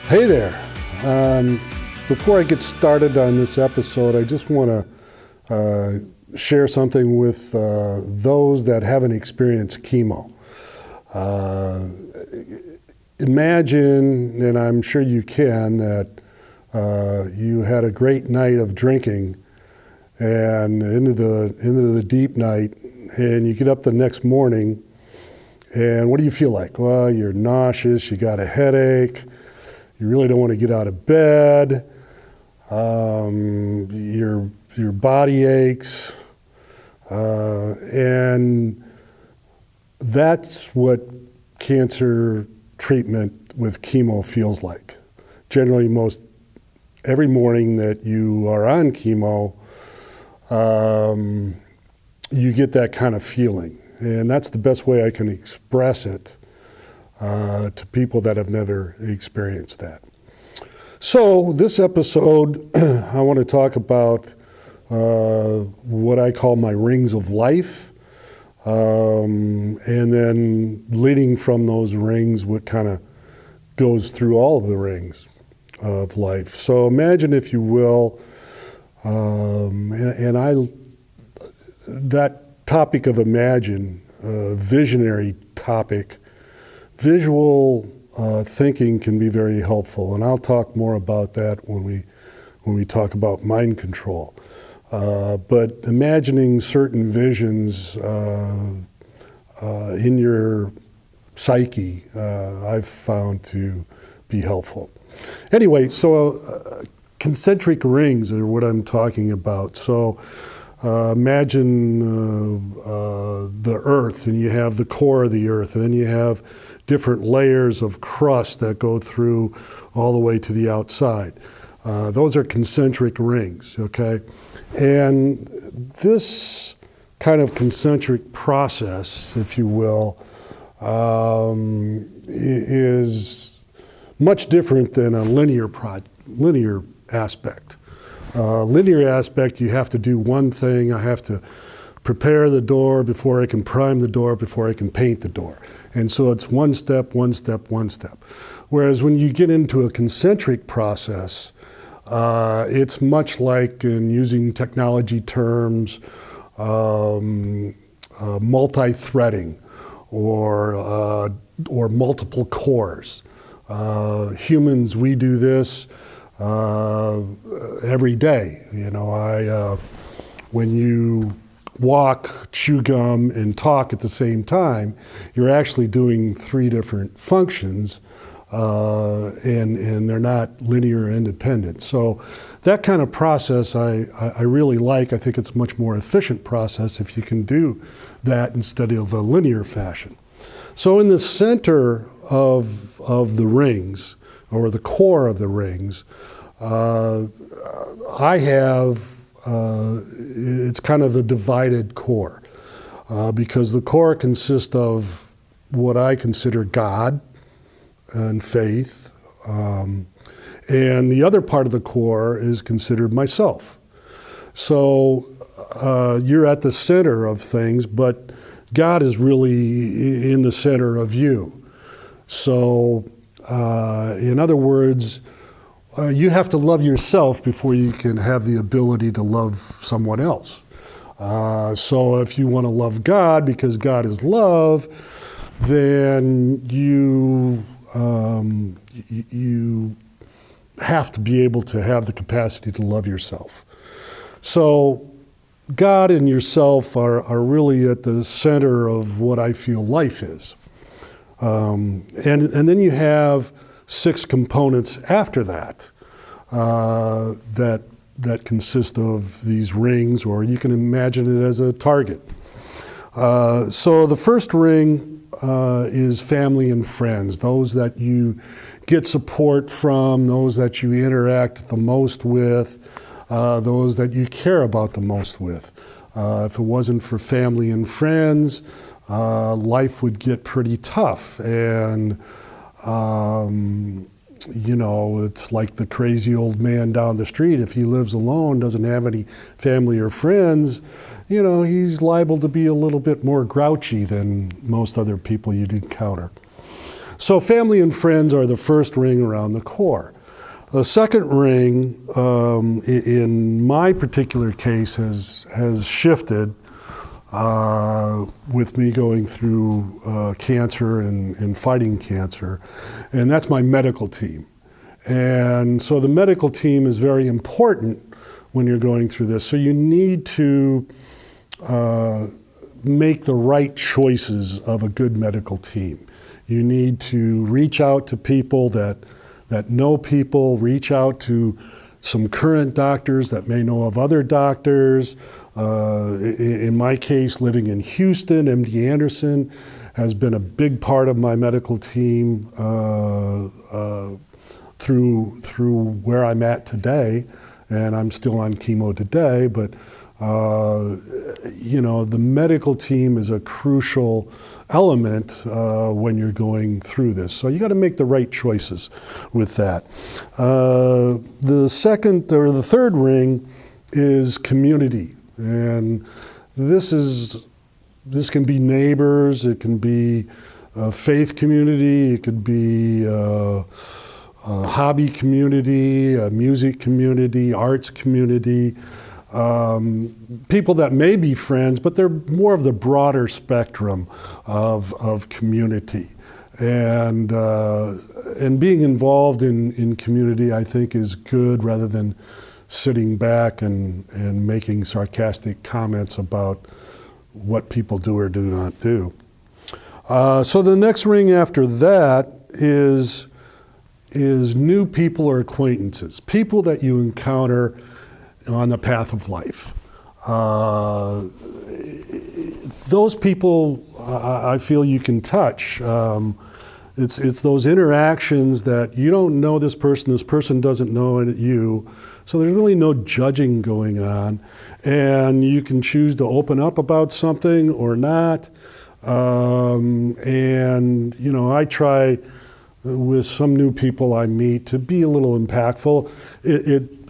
Hey there. Before I get started on this episode, I just want to share something with those that haven't experienced chemo. Imagine, and I'm sure you can, that you had a great night of drinking and into the deep night, and you get up the next morning, and what do you feel like? Well, you're nauseous, you got a headache, you really don't want to get out of bed, your body aches, and that's what cancer treatment with chemo feels like. Generally, every morning that you are on chemo, you get that kind of feeling. And that's the best way I can express it to people that have never experienced that. So this episode, I want to talk about what I call my rings of life, and then leading from those rings, what kind of goes through all of the rings of life. So imagine, if you will, that topic of imagine, visionary topic, visual thinking can be very helpful, and I'll talk more about that when we talk about mind control. But imagining certain visions in your psyche, I've found to be helpful. Anyway, so concentric rings are what I'm talking about. So imagine the earth, and you have the core of the earth, and then you have different layers of crust that go through all the way to the outside. Those are concentric rings, okay? And this kind of concentric process, if you will, is much different than a linear aspect. Linear aspect, you have to do one thing. I have to prepare the door before I can prime the door, before I can paint the door. And so it's one step, one step, one step. Whereas when you get into a concentric process, it's much like, in using technology terms, multi-threading or multiple cores. Humans, we do this every day. You know, when you walk, chew gum, and talk at the same time, you're actually doing three different functions, and they're not linear independent. So that kind of process I really like. I think it's a much more efficient process if you can do that instead of a linear fashion. So in the center of the rings, or the core of the rings, I have, it's kind of a divided core, because the core consists of what I consider God and faith, and the other part of the core is considered myself. So you're at the center of things, but God is really in the center of you. So in other words, you have to love yourself before you can have the ability to love someone else. So if you want to love God because God is love, then you have to be able to have the capacity to love yourself. So God and yourself are really at the center of what I feel life is. And then you have 6 components after that, that consist of these rings, or you can imagine it as a target. So the first ring is family and friends, those that you get support from, those that you interact the most with, those that you care about the most with. If it wasn't for family and friends, life would get pretty tough. And you know, it's like the crazy old man down the street. If he lives alone, doesn't have any family or friends, you know, he's liable to be a little bit more grouchy than most other people you'd encounter. So family and friends are the first ring around the core. The second ring, in my particular case, has shifted with me going through cancer and fighting cancer, and that's my medical team. And so the medical team is very important when you're going through this. So you need to make the right choices of a good medical team. You need to reach out to people that know people, reach out to some current doctors that may know of other doctors. In my case, living in Houston, MD Anderson has been a big part of my medical team through where I'm at today, and I'm still on chemo today, but the medical team is a crucial element when you're going through this. So you got to make the right choices with that. The second or the third ring is community, and this can be neighbors, it can be a faith community, it could be a hobby community, a music community, arts community. People that may be friends, but they're more of the broader spectrum of community. And being involved in community, I think, is good rather than sitting back and making sarcastic comments about what people do or do not do. So the next ring after that is new people or acquaintances, people that you encounter on the path of life. Those people, I feel you can touch. It's those interactions that you don't know this person doesn't know you, so there's really no judging going on, and you can choose to open up about something or not. I try with some new people I meet to be a little impactful,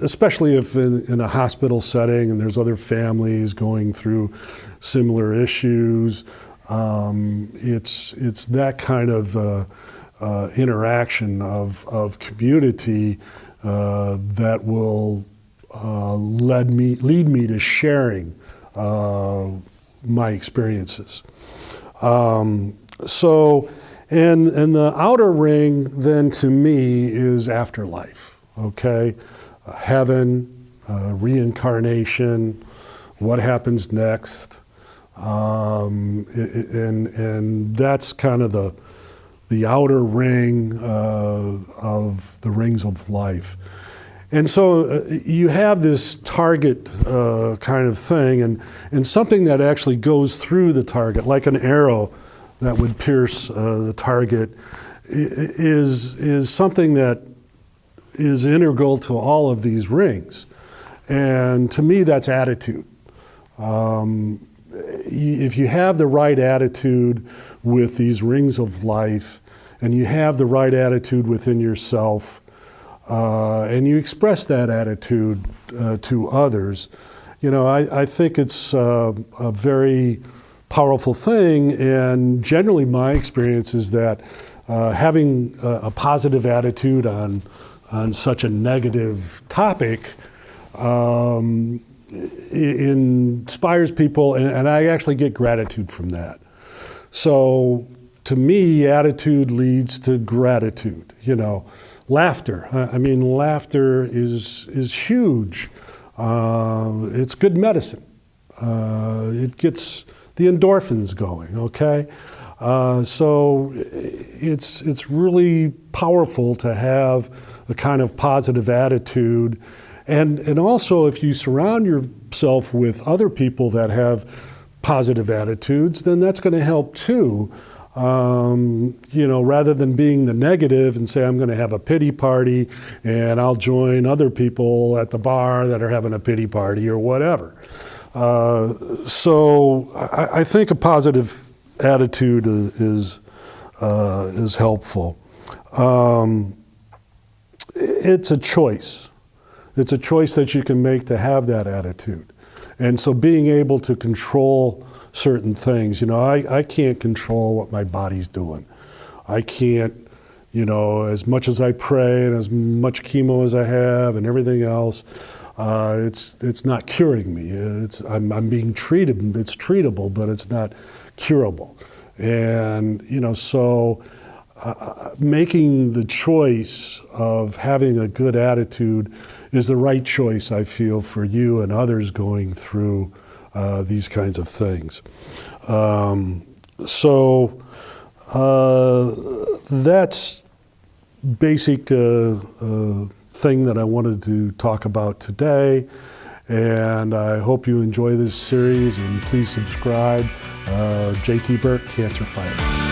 especially if in a hospital setting and there's other families going through similar issues. It's that kind of interaction of community that will lead me to sharing my experiences. And the outer ring, then, to me, is afterlife, okay? Heaven, reincarnation, what happens next. And that's kind of the outer ring of the rings of life. And so you have this target kind of thing, and something that actually goes through the target, like an arrow that would pierce the target, is something that is integral to all of these rings. And to me, that's attitude. If you have the right attitude with these rings of life, and you have the right attitude within yourself, and you express that attitude to others, I think it's a very powerful thing. And generally my experience is that having a positive attitude on such a negative topic inspires people, and I actually get gratitude from that. So to me, attitude leads to gratitude. Laughter. Laughter is huge. It's good medicine. It gets the endorphins going, okay? So it's really powerful to have a kind of positive attitude. And also, if you surround yourself with other people that have positive attitudes, then that's going to help too. Rather than being the negative and say, I'm going to have a pity party and I'll join other people at the bar that are having a pity party or whatever. So I think a positive attitude is helpful. It's a choice. It's a choice that you can make to have that attitude. And so being able to control certain things, I can't control what my body's doing. I can't, as much as I pray and as much chemo as I have and everything else, it's not curing me. I'm being treated. It's treatable, but it's not curable. And so making the choice of having a good attitude is the right choice, I feel, for you and others going through these kinds of things. That's basic thing that I wanted to talk about today, and I hope you enjoy this series, and please subscribe. JT Burk, Cancer Fighter.